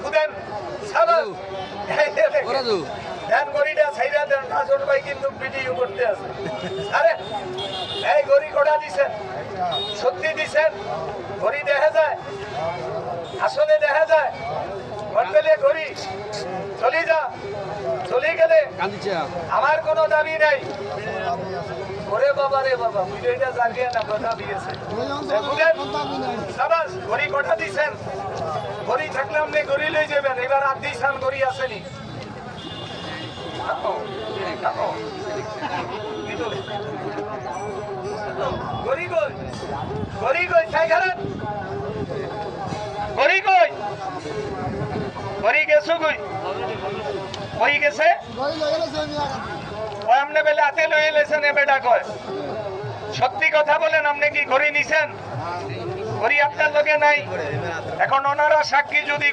খুদেন সাবাস দেন গড়িটা ছাইরা দেন হাসন ভাই কিন্তু ভিডিও করতে আছে আরে এই গড়ি কোটা দিছেন সত্যি দিছেন গড়ি দেখা যায় আসলে দেখা যায় ঘটলে গড়ি চলে যা চলে গেলে আমার কোনো দাবি নাই ওরে বাবা রে বাবা ভিডিওটা জাগিয়ে না কথা দিয়েছে সাবাস গড়ি কোটা দিছেন গড়ি থাকলে আপনি গড়ি লই যাবেন এবার আর দিয়েছেন গড়ি আসেনি গড়ি কই গড়ি কই ছাই খারাপ গড়ি কই গড়ি গেছো কই কই গেছে ওই আমনে বেলে হাতে লই এলেছেন এ বেটা কয় সত্যি কথা বলেন আপনি কি গড়ি নিছেন গড়ি আপনার লগে নাই এখন ওনারা সাক্ষী যদি